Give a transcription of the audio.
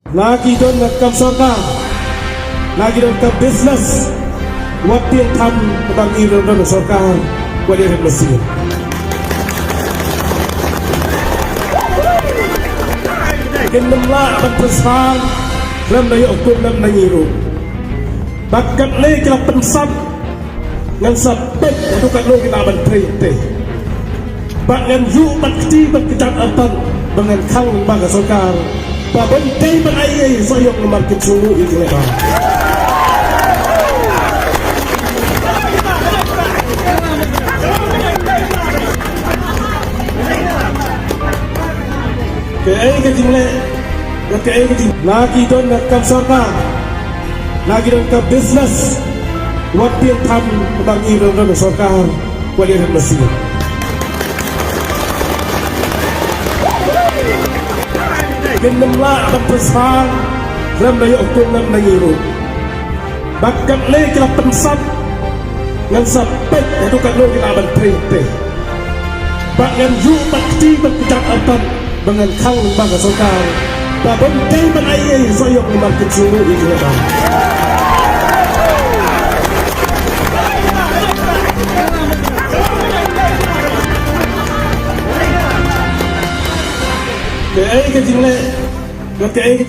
lagi doon nagkamsaka, lagi doon ka-business, huwag din pag-iron doon ng sorkar, wali rin masir. Kinamla ang presal, lam na yung oktum lam na ngiro. Bagkat na yung pensat, ngang sabit, ito ka nung kinaman trete. Bagan yu bakti bagkitatan, bangan kang mga sorkar, babantay man ay sa iyong market sulu ikilepa. Kaya ay kajingle, kaya ay kajing lagi doon nagkamsaka, lagi doon ka-business, huwag din pag-iron doon ng sorkar, wali rin masir. Kinamla ang presal, lam na yung oktum lam na ngiro. Bagkat na yung pensat, ngang sabit, ito ka nung kinaman trete. Bagan yu bakti bagkitatan, bangan kang mga sorkar, babantay man ay sa iyong market sulu ikilepa. Kaya ay kajingle, kaya ay